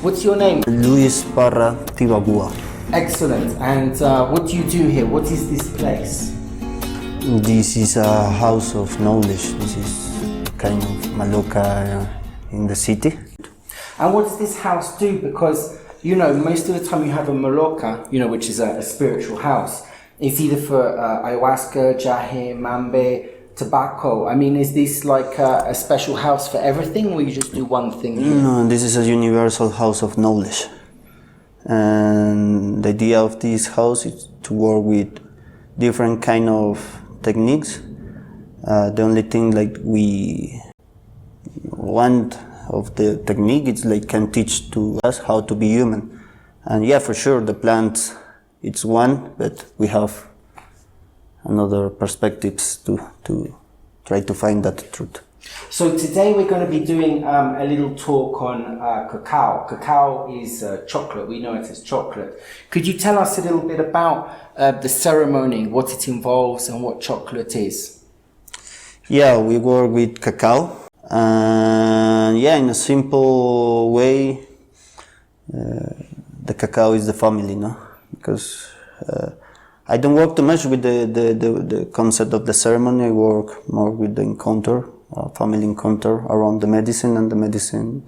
What's your name? Luis Parra Tibagua. Excellent. And what do you do here? What is this place? This is a house of knowledge. This is kind of Maloca in the city. And what does this house do? Because, you know, most of the time you have a Maloca, you know, which is a spiritual house. It's either for ayahuasca, yage, mambe, tobacco. I mean, is this like a special house for everything, or you just do one thing here? No, this is a universal house of knowledge. And the idea of this house is to work with different kind of techniques. The only thing like we want of the technique is like can teach to us how to be human. And yeah, for sure the plant it's one, but we have another perspectives to try to find that truth. So today we're going to be doing a little talk on cacao. Cacao is chocolate. We know it as chocolate. Could you tell us a little bit about the ceremony, what it involves and what chocolate is? Yeah, we work with cacao. And yeah, in a simple way, the cacao is the family, no? Because I don't work too much with the concept of the ceremony. I work more with the encounter, family encounter around the medicine, and the medicine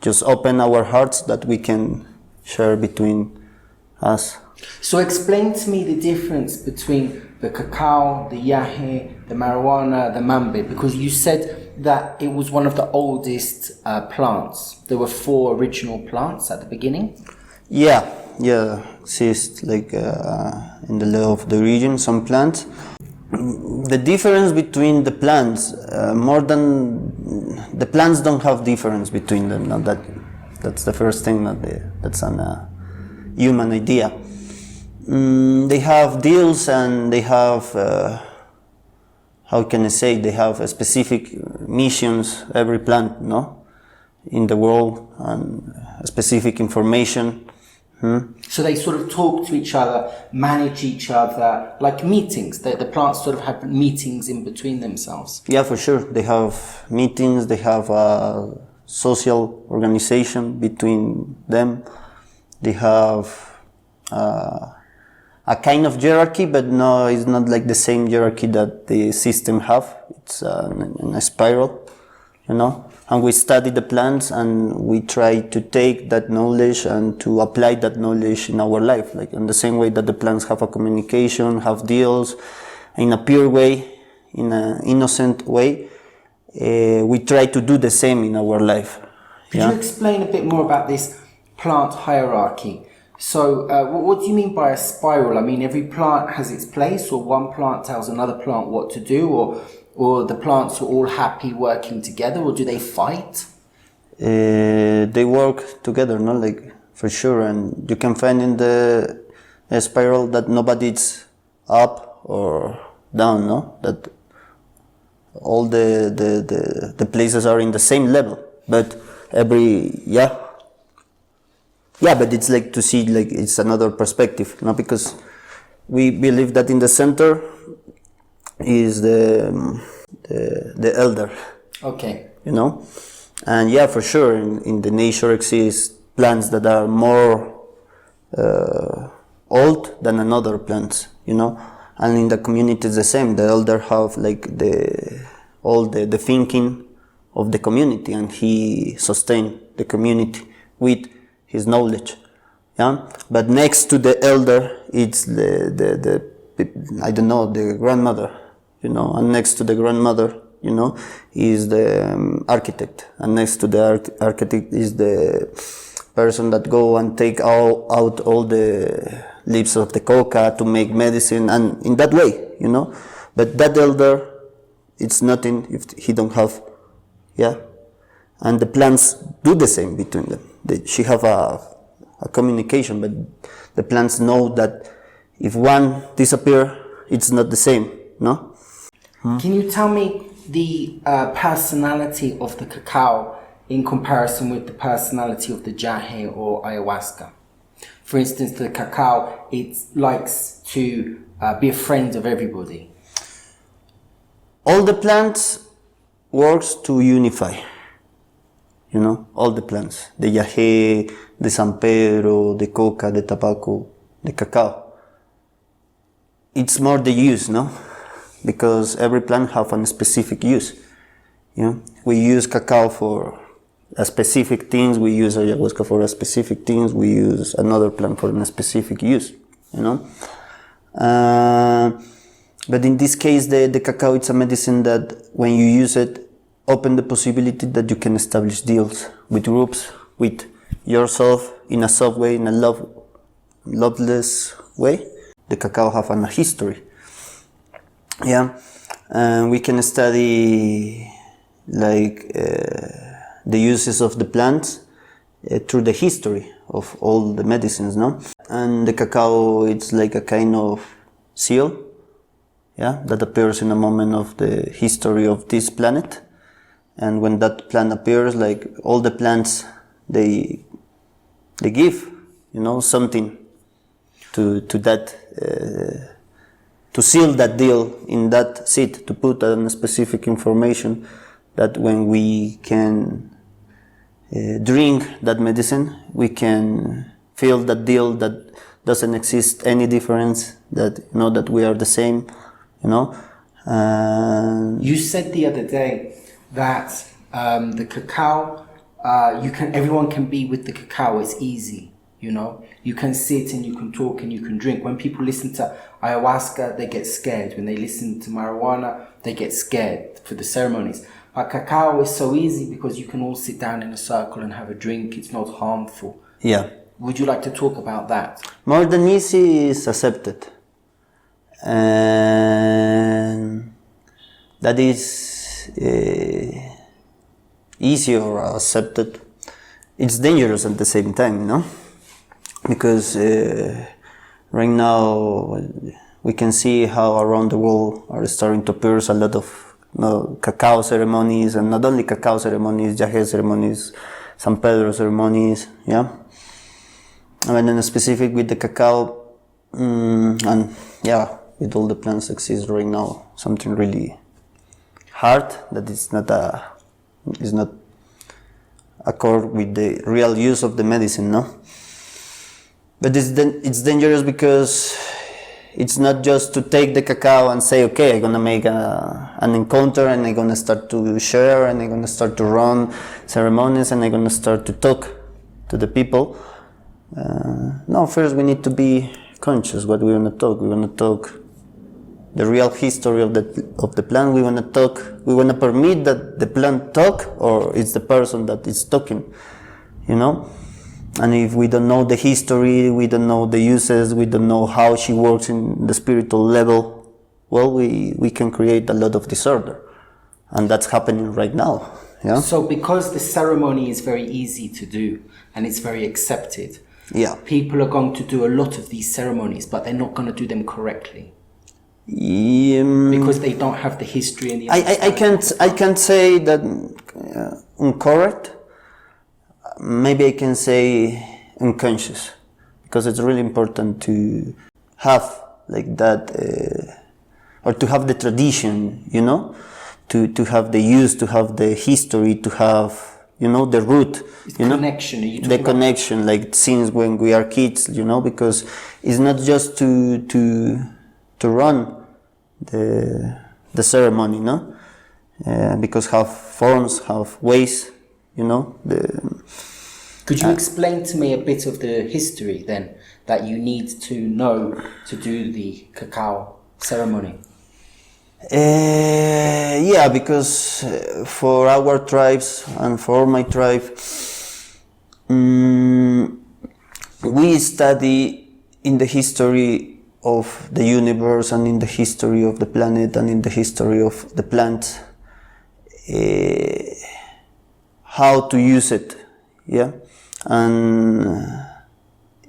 just open our hearts that we can share between us. So explain to me the difference between the cacao, the yage, the marijuana, the mambe, because you said that it was one of the oldest plants. There were 4 original plants at the beginning. Yeah, exist like in the law of the region some plants. The difference between the plants, more than the plants don't have difference between them. Now that's the first thing that's a human idea. They have deals and they have how can I say, they have a specific missions, every plant, no, in the world, and specific information. So they sort of talk to each other, manage each other, like meetings. The plants sort of have meetings in between themselves. Yeah, for sure. They have meetings, they have a social organization between them. They have a kind of hierarchy, but no, it's not like the same hierarchy that the system have. It's in a spiral, you know. And we study the plants and we try to take that knowledge and to apply that knowledge in our life. Like in the same way that the plants have a communication, have deals, in a pure way, in an innocent way, we try to do the same in our life. Could you explain a bit more about this plant hierarchy? So what do you mean by a spiral? I mean, every plant has its place, or one plant tells another plant what to do, or the plants are all happy working together, or do they fight? They work together, no? Like, for sure. And you can find in the spiral that nobody's up or down, no? That all the places are in the same level. But but it's like to see, like, it's another perspective, no? Because we believe that in the center is the elder. Okay. You know? And yeah, for sure, in the nature exist plants that are more old than another plants, you know? And in the community it's the same. The elder have like all the thinking of the community, and he sustain the community with his knowledge. Yeah? But next to the elder, it's the I don't know, the grandmother, you know, and next to the grandmother, you know, is the architect, and next to the architect is the person that go and take out all the leaves of the coca to make medicine, and in that way, you know. But that elder, it's nothing if he don't have, and the plants do the same between them. She have a communication, but the plants know that if one disappear, it's not the same, no? Can you tell me the personality of the cacao in comparison with the personality of the yage or ayahuasca? For instance, the cacao, it likes to be a friend of everybody. All the plants works to unify. you know, all the plants, the yage, the San Pedro, the coca, the tobacco, the cacao. It's more the use, no? Because every plant have a specific use. You know? We use cacao for a specific things, we use ayahuasca for a specific things, we use another plant for a specific use, you know? But in this case, the cacao, it's a medicine that when you use it, open the possibility that you can establish deals with groups, with yourself, in a soft way, in a loveless way. The cacao have a history. Yeah, and we can study like the uses of the plants through the history of all the medicines, no? And the cacao, it's like a kind of seal, yeah, that appears in a moment of the history of this planet. And when that plant appears, like all the plants, they give, you know, something to that, to seal that deal in that seed, to put a specific information that when we can drink that medicine, we can feel that deal that doesn't exist any difference, that, you know, that we are the same, you know. You said the other day that the cacao, everyone can be with the cacao. It's easy, you know. You can sit and you can talk and you can drink. When people listen to ayahuasca, they get scared. When they listen to marijuana, they get scared for the ceremonies. But cacao is so easy because you can all sit down in a circle and have a drink. It's not harmful. Yeah. Would you like to talk about that? More than easy is accepted. And that is easy or accepted. It's dangerous at the same time, no? Because right now we can see how around the world are starting to appear a lot of cacao ceremonies, and not only cacao ceremonies, yage ceremonies, San Pedro ceremonies, yeah. And then specific with the cacao, and yeah, with all the plants exist right now, something really hard that is not accord with the real use of the medicine, no? But it's dangerous because it's not just to take the cacao and say, okay, I'm gonna make an encounter and I'm gonna start to share and I'm gonna start to run ceremonies and I'm gonna start to talk to the people. No, first we need to be conscious what we wanna talk. We wanna talk the real history of the plant. We wanna permit that the plant talk, or it's the person that is talking, you know? And if we don't know the history, we don't know the uses, we don't know how she works in the spiritual level, well, we can create a lot of disorder. And that's happening right now. Yeah. So because the ceremony is very easy to do and it's very accepted, yeah, people are going to do a lot of these ceremonies, but they're not going to do them correctly. Because they don't have the history and the I can't say that incorrect. Maybe I can say unconscious, because it's really important to have like that, or to have the tradition, you know, to have the use, to have the history, to have, you know, the root, it's you know, connection. the connection, like since when we are kids, you know, because it's not just to run the ceremony, no, because have forms, have ways. You know, could you explain to me a bit of the history then that you need to know to do the cacao ceremony? Yeah, because for our tribes and for my tribe, we study in the history of the universe and in the history of the planet and in the history of the plants. How to use it, yeah, and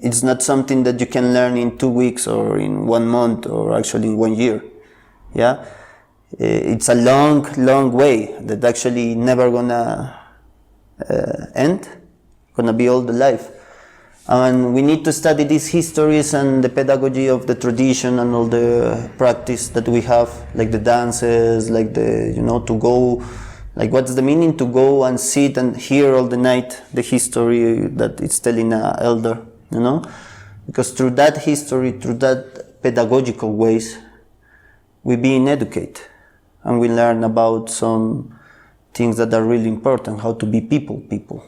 it's not something that you can learn in 2 weeks or in 1 month or actually in 1 year, yeah. It's a long way that actually never gonna end, gonna be all the life, and we need to study these histories and the pedagogy of the tradition and all the practice that we have, like the dances, like the, you know, to go Like, what's the meaning to go and sit and hear all the night the history that it's telling an elder, you know? Because through that history, through that pedagogical ways, we being educated and we learn about some things that are really important, how to be people,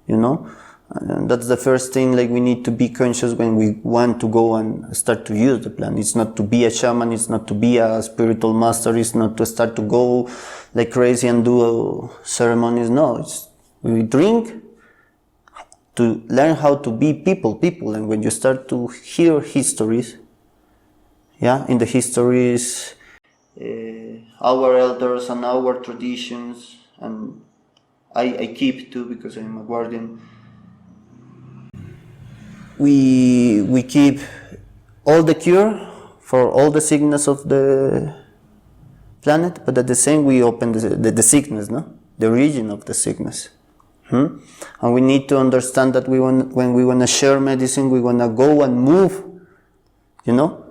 you know? And that's the first thing, like, we need to be conscious when we want to go and start to use the plant. It's not to be a shaman, it's not to be a spiritual master, it's not to start to go like crazy and do ceremonies. No, it's we drink to learn how to be people. And when you start to hear histories, in the histories, our elders and our traditions, and I keep too, because I'm a guardian. We keep all the cure for all the sickness of the planet, but at the same we open the sickness, no? The origin of the sickness. And we need to understand that when we want to share medicine, we want to go and move, you know,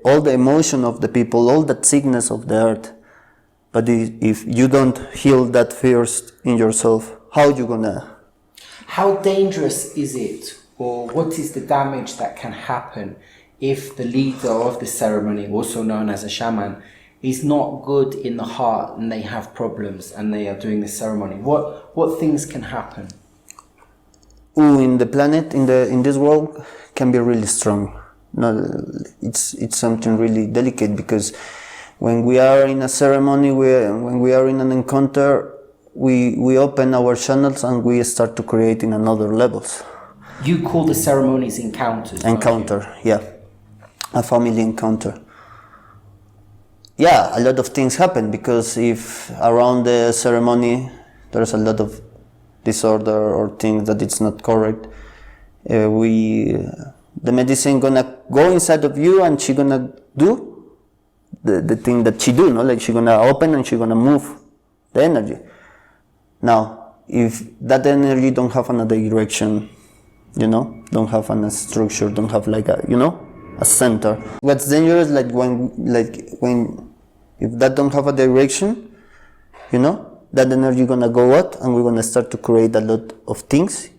all the emotion of the people, all that sickness of the earth. But if you don't heal that first in yourself, how you gonna? How dangerous is it, or what is the damage that can happen if the leader of the ceremony, also known as a shaman, is not good in the heart and they have problems and they are doing the ceremony? What things can happen? In the planet, in this world, can be really strong. No, it's something really delicate, because when we are in a ceremony, when we are in an encounter, we open our channels and we start to create in another levels. You call the ceremonies encounters. Encounter, yeah. A family encounter. Yeah, a lot of things happen, because if around the ceremony there's a lot of disorder or things that it's not correct, the medicine gonna go inside of you and she gonna do the thing that she do, no? Like, she gonna open and she gonna move the energy. Now, if that energy don't have another direction, you know, don't have a structure, don't have like a center. What's dangerous, like when if that don't have a direction, you know, that energy gonna go out and we're gonna start to create a lot of things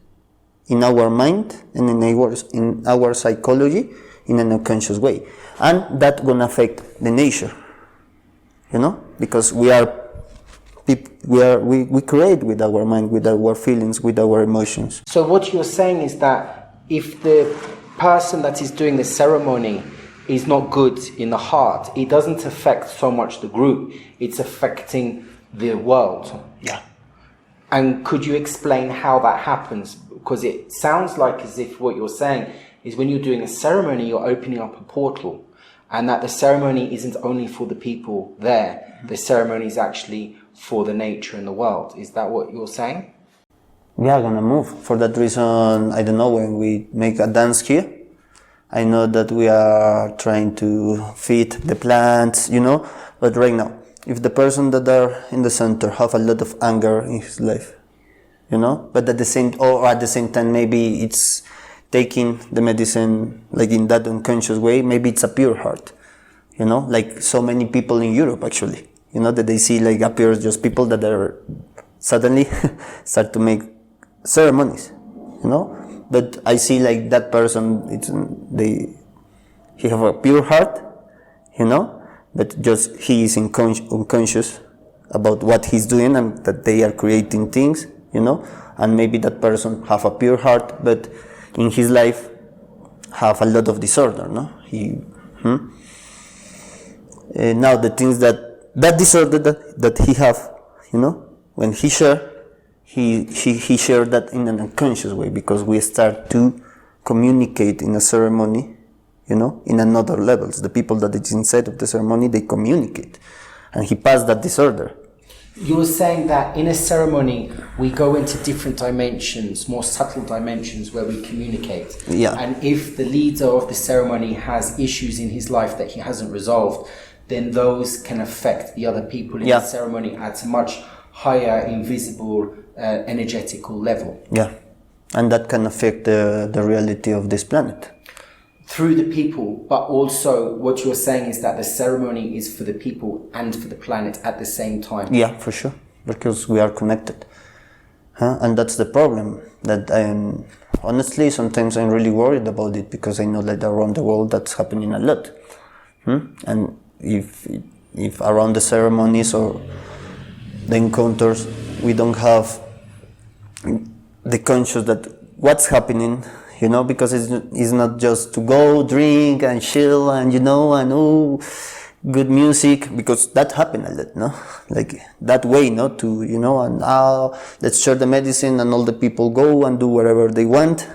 in our mind and in our psychology in an unconscious way, and that gonna affect the nature, you know, because we create with our mind, with our feelings, with our emotions. So what you're saying is that if the person that is doing the ceremony is not good in the heart, it doesn't affect so much the group, it's affecting the world. Yeah. And could you explain how that happens? Because it sounds like as if what you're saying is when you're doing a ceremony, you're opening up a portal, and that the ceremony isn't only for the people there, the ceremony is actually for the nature and the world. Is that what you're saying? We are gonna move. For that reason, I don't know, when we make a dance here, I know that we are trying to feed the plants, you know, but right now, if the person that are in the center have a lot of anger in his life, you know, but at the same time, maybe it's taking the medicine like in that unconscious way, maybe it's a pure heart, you know, like so many people in Europe actually, you know, that they see like appears just people that are suddenly start to make ceremonies, you know, but I see like that person, he have a pure heart, you know, but just he is unconscious about what he's doing and that they are creating things, you know, and maybe that person have a pure heart, but in his life have a lot of disorder, no? Now the things that disorder that he have, you know, when he share, he shared that in an unconscious way, because we start to communicate in a ceremony, you know, in another levels. The people that is inside of the ceremony, they communicate, and he passed that disorder. You were saying that in a ceremony we go into different dimensions, more subtle dimensions where we communicate. Yeah. And if the leader of the ceremony has issues in his life that he hasn't resolved, then those can affect the other people in the ceremony at a much higher, invisible, energetical level. Yeah, and that can affect the reality of this planet. Through the people, but also what you're saying is that the ceremony is for the people and for the planet at the same time. Yeah, for sure. because we are connected. And that's the problem, that I'm honestly sometimes I'm really worried about it, because I know that around the world that's happening a lot. And if around the ceremonies or the encounters we don't have the conscious that what's happening, because it's not just to go drink and chill and and good music, because that happen a lot, no? Like that way, not to, and let's share the medicine and all the people go and do whatever they want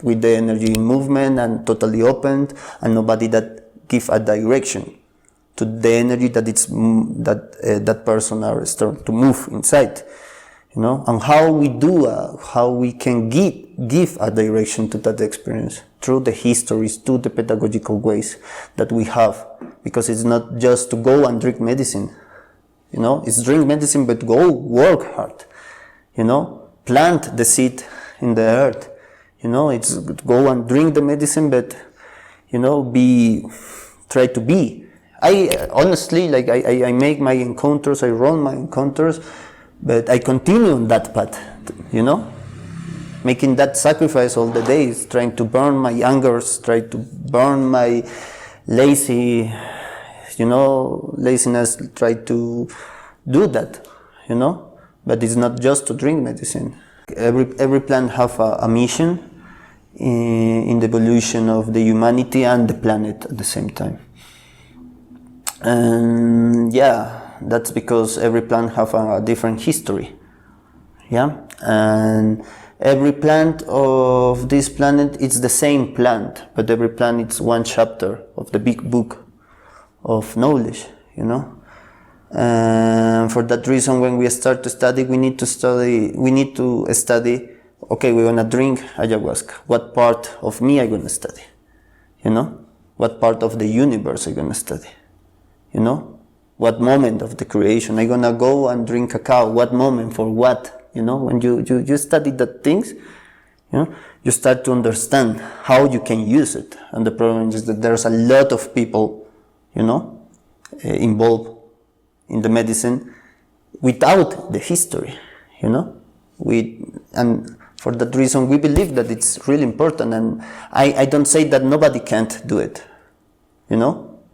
with the energy in movement and totally opened, and nobody that give a direction to the energy that that person are starting to move inside, and how we can give a direction to that experience through the histories, through the pedagogical ways that we have, because it's not just to go and drink medicine, it's drink medicine, but go work hard, plant the seed in the earth, it's go and drink the medicine, but try to be. I honestly, I make my encounters, I run my encounters, but I continue on that path, making that sacrifice all the days, trying to burn my angers, try to burn my laziness, try to do that, but it's not just to drink medicine. Every plant have a mission in the evolution of the humanity and the planet at the same time. And that's because every plant have a different history. And every plant of this planet is the same plant, but every plant is one chapter of the big book of knowledge, And for that reason, when we start to study, we need to study, okay, we're gonna drink ayahuasca. What part of me I'm gonna study? What part of the universe I'm gonna study? What moment of the creation I'm gonna go and drink cacao? What moment for what? When you study that things, you start to understand how you can use it. And the problem is that there's a lot of people, involved in the medicine without the history, and for that reason we believe that it's really important. And I don't say that nobody can't do it,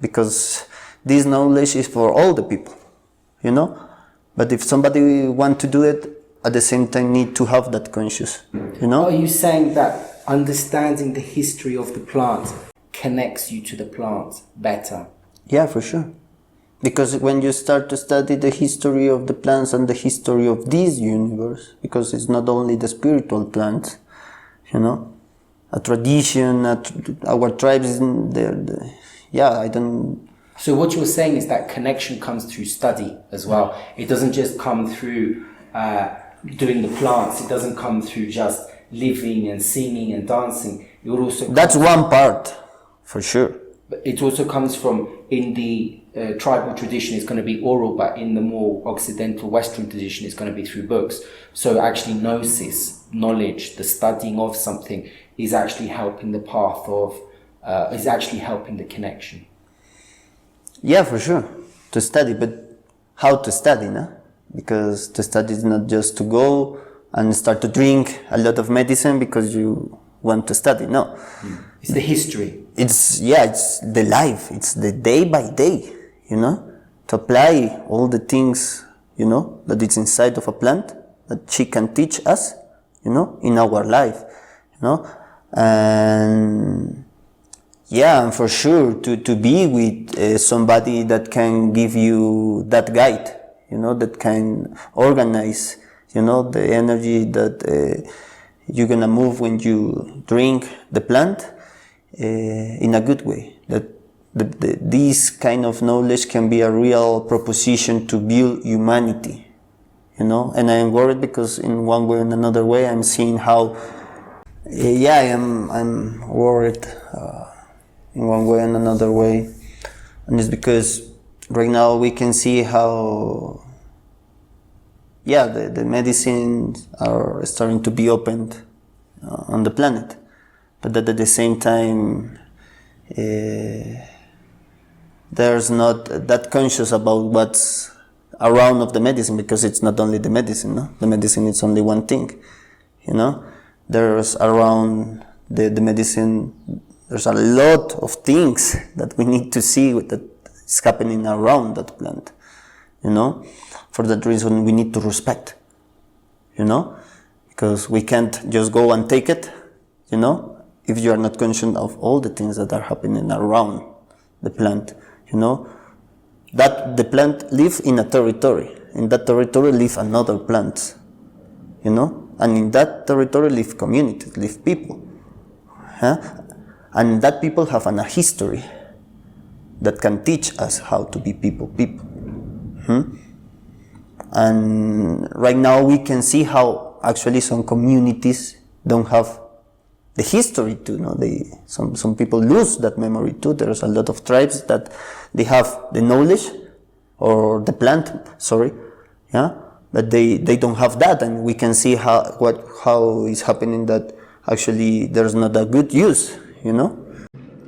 because this knowledge is for all the people, but if somebody want to do it, at the same time need to have that conscious, Are you saying that understanding the history of the plant connects you to the plant better? Yeah, for sure. Because when you start to study the history of the plants and the history of this universe, because it's not only the spiritual plants, a tradition, our tribes in there, I don't... So what you're saying is that connection comes through study as well. It doesn't just come through doing the plants. It doesn't come through just living and singing and dancing. It would also... That's one part, for sure. But it also comes from, in the tribal tradition, it's going to be oral, but in the more Occidental Western tradition, it's going to be through books. So actually gnosis, knowledge, the studying of something is actually helping the path of, is actually helping the connection. Yeah, for sure, to study, but how to study, no? Because to study is not just to go and start to drink a lot of medicine because you want to study, no. It's the history. It's the life, it's the day by day, to apply all the things, that it's inside of a plant, that she can teach us, in our life, and and for sure to be with somebody that can give you that guide, that can organize, the energy that you're gonna move when you drink the plant in a good way. That this kind of knowledge can be a real proposition to build humanity, And I am worried because in one way and another way I'm seeing how, I'm worried. In one way and another way, and it's because right now we can see how the medicines are starting to be opened on the planet, but that at the same time there's not that conscious about what's around of the medicine, because it's not only the medicine, no? The medicine is only one thing, you know? There's around the medicine, there's a lot of things that we need to see that is happening around that plant, you know? For that reason, we need to respect, you know? Because we can't just go and take it, you know? If you are not conscious of all the things that are happening around the plant, you know? That the plant lives in a territory. In that territory live another plants, you know? And in that territory live communities, live people. Huh? And that people have a history that can teach us how to be people. And right now we can see how actually some communities don't have the history too, you know, some people lose that memory too. There's a lot of tribes that they have the knowledge or the plant, but they don't have that, and we can see how is happening that actually there's not a good use, you know.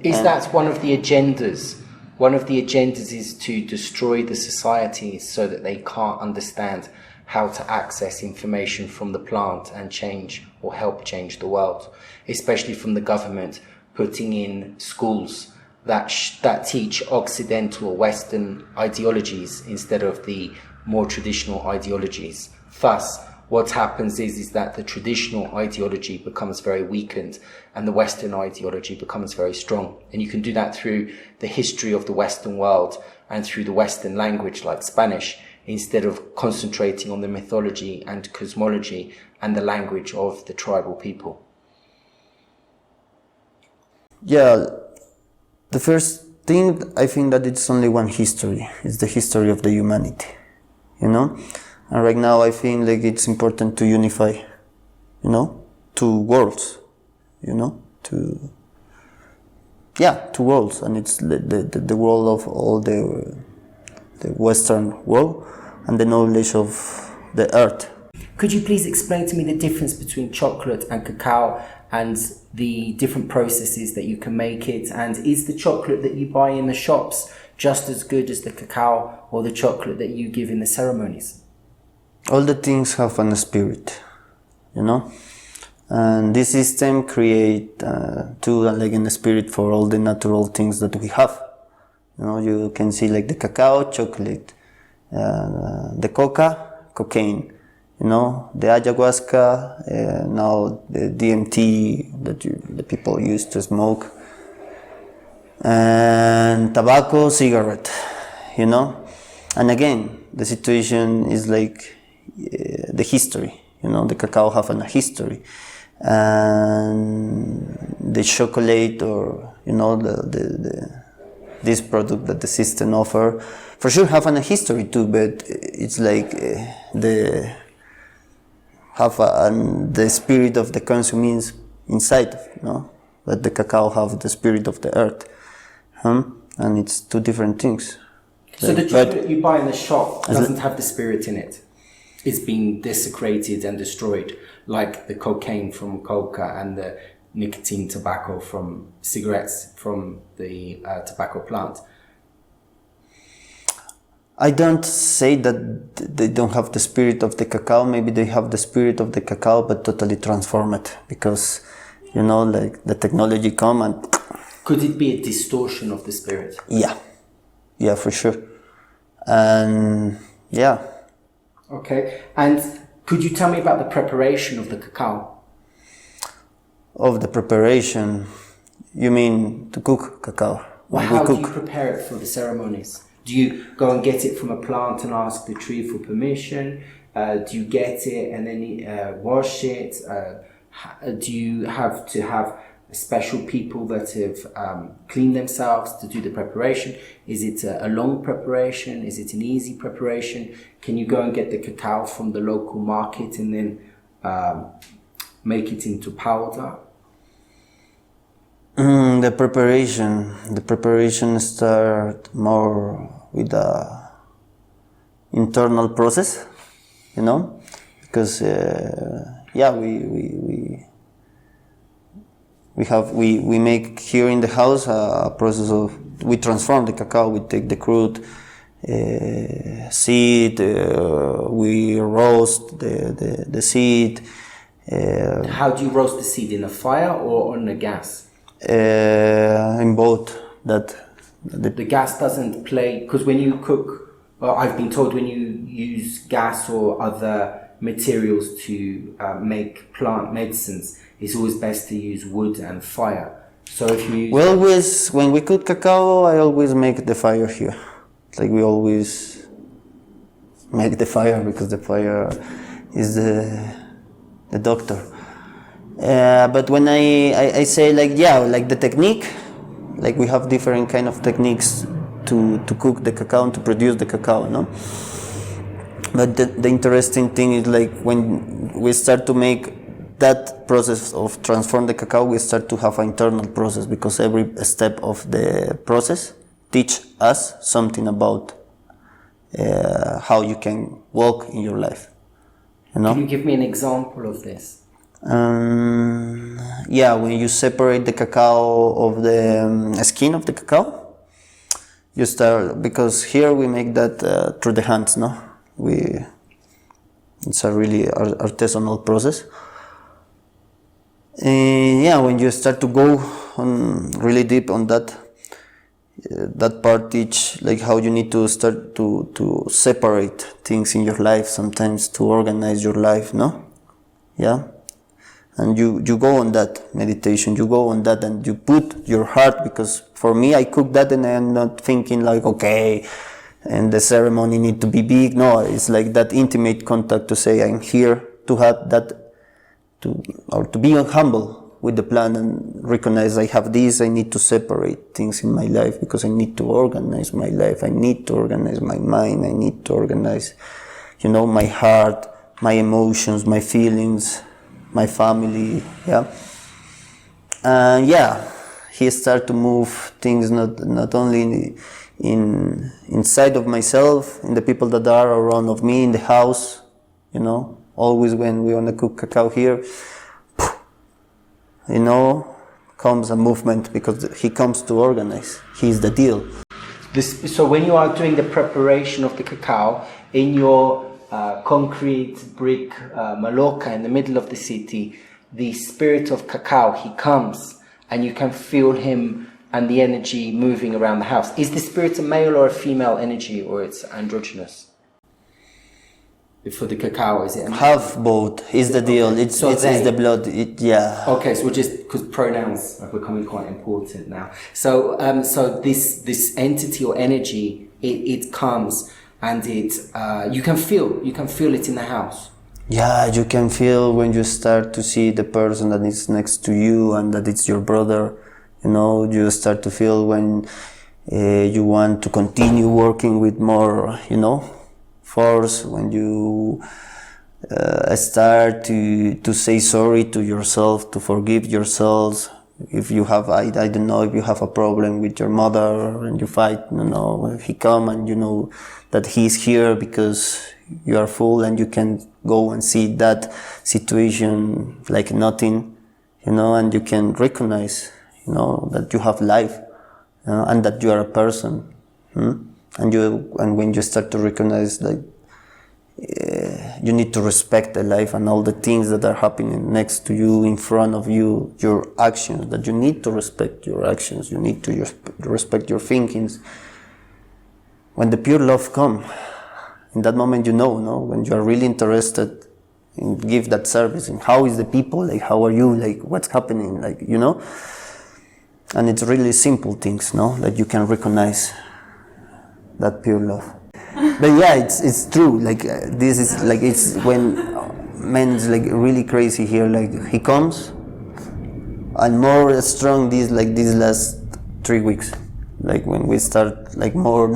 Is that one of the agendas? One of the agendas is to destroy the societies so that they can't understand how to access information from the plant and change or help change the world, especially from the government putting in schools that teach Occidental or Western ideologies instead of the more traditional ideologies. Thus, what happens is that the traditional ideology becomes very weakened and the Western ideology becomes very strong. And you can do that through the history of the Western world and through the Western language like Spanish, instead of concentrating on the mythology and cosmology and the language of the tribal people. Yeah, the first thing, I think that it's only one history. It's the history of the humanity, you know? And right now I think like it's important to unify, you know, two worlds, you know, two worlds, and it's the world of all the Western world and the knowledge of the earth. Could you please explain to me the difference between chocolate and cacao and the different processes that you can make it? And is the chocolate that you buy in the shops just as good as the cacao or the chocolate that you give in the ceremonies? All the things have a spirit, you know, and this system create like a spirit for all the natural things that we have. You know, you can see like the cacao, chocolate, the cocaine, you know, the ayahuasca, now the DMT that the people use to smoke, and tobacco, cigarette, you know. And again, the situation is like the history, you know, the cacao have a history, and the chocolate, or you know, this product that the system offer for sure have a history too, but it's like the spirit of the consumers inside, you know, but the cacao have the spirit of the earth, and it's two different things. So the chocolate you buy in the shop doesn't have the spirit in it. It's been desecrated and destroyed, like the cocaine from coca and the nicotine tobacco from cigarettes from the tobacco plant. I don't say that they don't have the spirit of the cacao. Maybe they have the spirit of the cacao, but totally transform it, because, you know, like the technology come and... Could it be a distortion of the spirit? Yeah, for sure. And yeah. Okay, and could you tell me about the preparation of the cacao? Of the preparation, you mean to cook cacao? Well, how do you prepare it for the ceremonies? Do you go and get it from a plant and ask the tree for permission? Do you get it and then wash it? Do you have to have special people that have cleaned themselves to do the preparation? Is it a long preparation? Is it an easy preparation? Can you go and get the cacao from the local market and then make it into powder? The preparation start more with the internal process, you know, because we make here in the house a process of, we transform the cacao, we take the crude, seed. We roast the seed. How do you roast the seed, in a fire or on the gas? In both. The gas doesn't play, because when you cook, I've been told when you use gas or other materials to make plant medicines, it's always best to use wood and fire. So if you use when we cook cacao, I always make the fire here. Like we always make the fire because the fire is the doctor. But when I say like the technique, like we have different kind of techniques to cook the cacao and to produce the cacao, no? But the interesting thing is like when we start to make that process of transform the cacao, we start to have an internal process, because every step of the process teach us something about how you can walk in your life. You know? Can you give me an example of this? When you separate the cacao of the skin of the cacao, you start, because here we make that through the hands, no? It's a really artisanal process. When you start to go on really deep on that part teach like how you need to start to separate things in your life, sometimes to organize your life, no? Yeah. And you go on that meditation, you go on that and you put your heart, because for me I cook that and I'm not thinking like, okay, and the ceremony need to be big. No, it's like that intimate contact to say I'm here to have that, to be humble with the plan and recognize I have this, I need to separate things in my life because I need to organize my life, I need to organize my mind, I need to organize, my heart, my emotions, my feelings, my family, he start to move things not only inside of myself, in the people that are around of me, in the house, always when we want to cook cacao here, comes a movement, because he comes to organize. He's the deal. So when you are doing the preparation of the cacao in your concrete brick maloca in the middle of the city, the spirit of cacao, he comes and you can feel him and the energy moving around the house. Is the spirit a male or a female energy, or it's androgynous? For the cacao, is it? Half both is the deal. Okay. It's the blood. Okay, so just because pronouns are becoming quite important now. So this entity or energy, it comes and you can feel it in the house. Yeah, you can feel when you start to see the person that is next to you and that it's your brother. You start to feel when you want to continue working with more, force, when you start to say sorry to yourself, to forgive yourselves. If you have, I don't know, if you have a problem with your mother and you fight, he come and you know that he's here because you are full and you can go and see that situation like nothing, and you can recognize, that you have life, and that you are a person. And when you start to recognize that you need to respect the life and all the things that are happening next to you, in front of you, your actions, that you need to respect your actions, you need to respect your thinkings. When the pure love comes, in that moment when you are really interested in give that service, and how is the people, like how are you, like what's happening, like and it's really simple things, that you can recognize that pure love. But it's true, like this is like, it's when man's like really crazy here, like he comes and more strong these last 3 weeks, like when we start like more,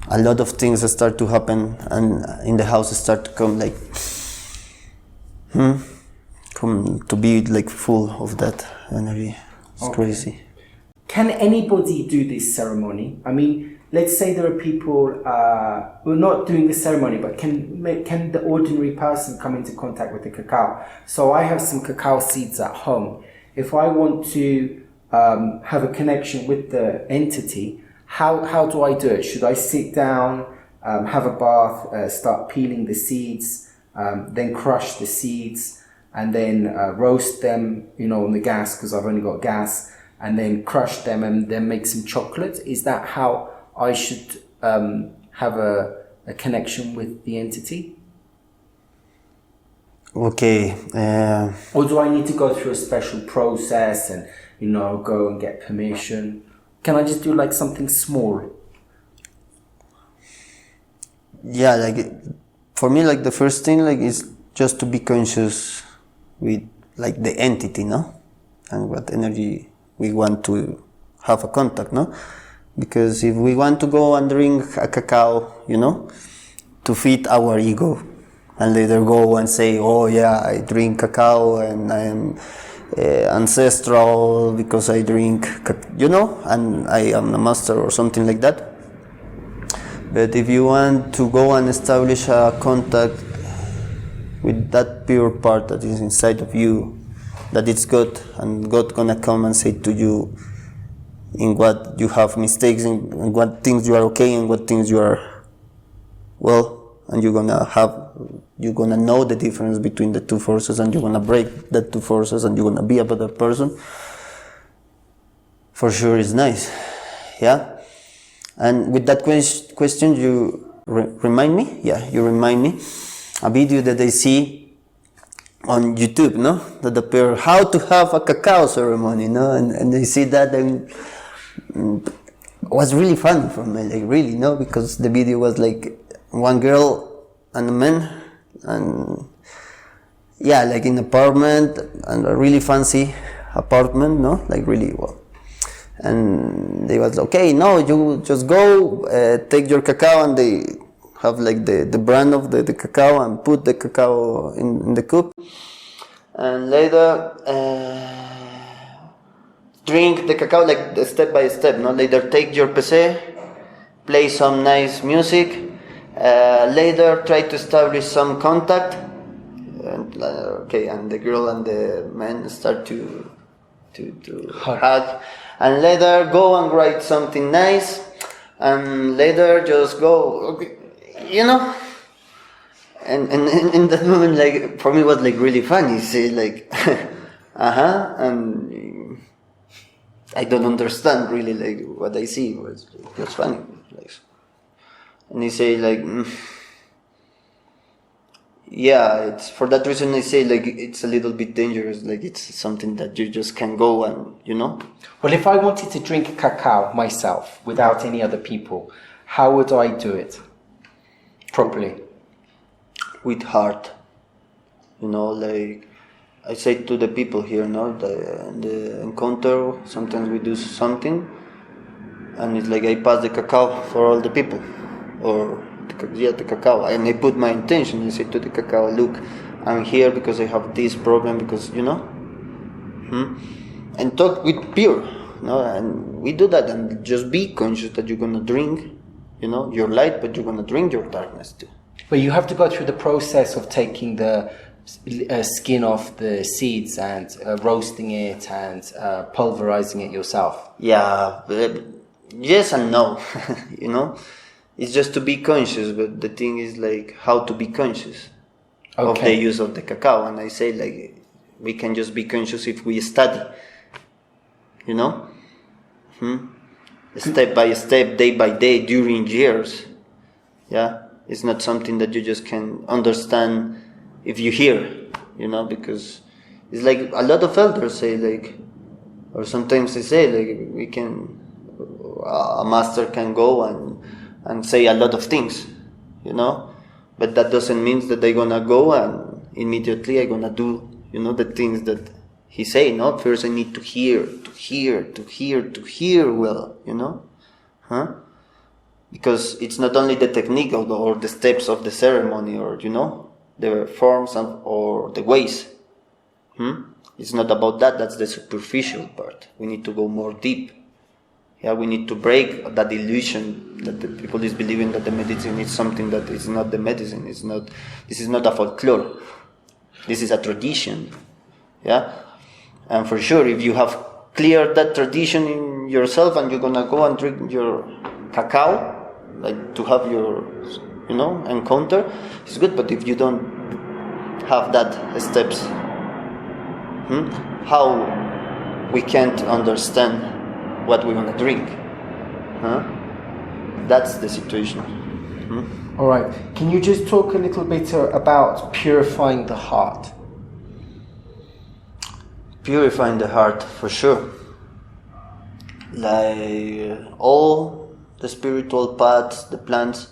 a lot of things start to happen and in the house start to come like come to be like full of that energy. It's crazy. Can anybody do this ceremony? I mean, let's say there are people who are not doing the ceremony, but can the ordinary person come into contact with the cacao? So I have some cacao seeds at home. If I want to have a connection with the entity, How do I do it? Should I sit down, have a bath, start peeling the seeds, then crush the seeds, and then roast them, on the gas because I've only got gas, and then crush them and then make some chocolate? Is that how I should have a connection with the entity? Okay. Or do I need to go through a special process and, go and get permission? Can I just do like something small? Yeah, like for me, like the first thing, like is just to be conscious with like the entity, no, and what energy we want to have a contact, no, because if we want to go and drink a cacao, to feed our ego, and later go and say, oh yeah, I drink cacao and I am ancestral because I drink, and I am a master or something like that. But if you want to go and establish a contact with that pure part that is inside of you, that it's God, and God gonna come and say to you in what you have mistakes, in what things you are okay, and what things you are well, and you're gonna know the difference between the two forces, and you're gonna break the two forces, and you're gonna be a better person. For sure, it's nice, yeah. And with that question, you remind me. Yeah, you remind me a video that I see on YouTube, no, that appear how to have a cacao ceremony, no, and I see that and it was really fun for me, like really, no, because the video was like one girl and a man, and yeah, like in an apartment, and a really fancy apartment, no, like really well. And they was okay, no, you just go, take your cacao, and they have like the brand of the cacao, and put the cacao in the cup, and later drink the cacao like step by step, no, later take your PC, play some nice music, later try to establish some contact, and and the girl and the man start to hug. And later go and write something nice, and later just go, and in that moment, like for me, it was like really funny. See, like, and I don't understand really like what I see. It was funny, like, and he say like. Yeah, it's for that reason I say like it's a little bit dangerous, like it's something that you just can go and Well, if I wanted to drink cacao myself without any other people, how would I do it properly? With heart, like I say to the people here, the encounter, sometimes we do something and it's like I pass the cacao for all the people, or the cacao, and I put my intention. I say to the cacao, look, I'm here because I have this problem, because and talk with pure, and we do that, and just be conscious that you're gonna drink, your light, but you're gonna drink your darkness too. But you have to go through the process of taking the skin off the seeds and roasting it and pulverizing it yourself. Yeah, yes and no, It's just to be conscious, but the thing is like how to be conscious of the use of the cacao. And I say like we can just be conscious if we study, step by step, day by day, during years. Yeah, it's not something that you just can understand if you hear, because it's like a lot of elders say like, or sometimes they say like a master can go and say a lot of things, but that doesn't mean that they're gonna go and immediately I'm gonna do, the things that he say, no? First I need to hear well, because it's not only the technique or the steps of the ceremony, or, the forms or the ways. It's not about that, that's the superficial part. We need to go more deep. Yeah, we need to break that illusion that the people is believing that the medicine is something that is not the medicine. This is not a folklore. This is a tradition. Yeah, and for sure, if you have cleared that tradition in yourself and you're gonna go and drink your cacao, like to have your, encounter, it's good. But if you don't have that steps, how we can't understand what we wanna drink? That's the situation. All right. Can you just talk a little bit about purifying the heart? Purifying the heart, for sure. Like all the spiritual paths, the plants,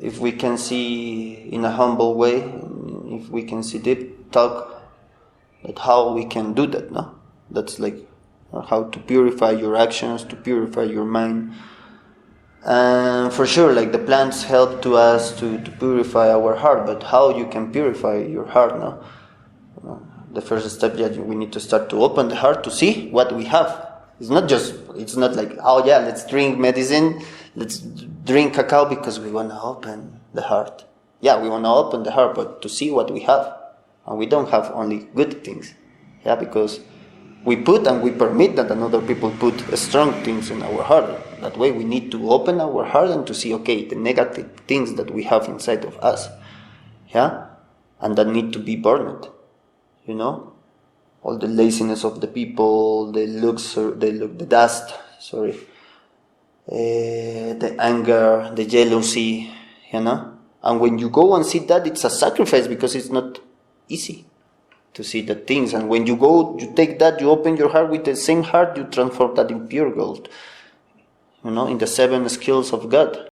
if we can see in a humble way, if we can see deep, talk at how we can do that, no? That's like how to purify your actions, to purify your mind. And for sure, like the plants help to us to purify our heart, but how you can purify your heart, no? The first step, we need to start to open the heart to see what we have. It's not like, oh yeah, let's drink medicine, let's drink cacao because we want to open the heart. Yeah, we want to open the heart, but to see what we have. And we don't have only good things. Yeah, because we put and we permit that another people put strong things in our heart. That way we need to open our heart and to see, okay, the negative things that we have inside of us. Yeah? And that need to be burned. All the laziness of the people, the dust, the anger, the jealousy, And when you go and see that, it's a sacrifice because it's not easy to see the things. And when you go, you take that, you open your heart with the same heart, you transform that in pure gold, in the 7 skills of God.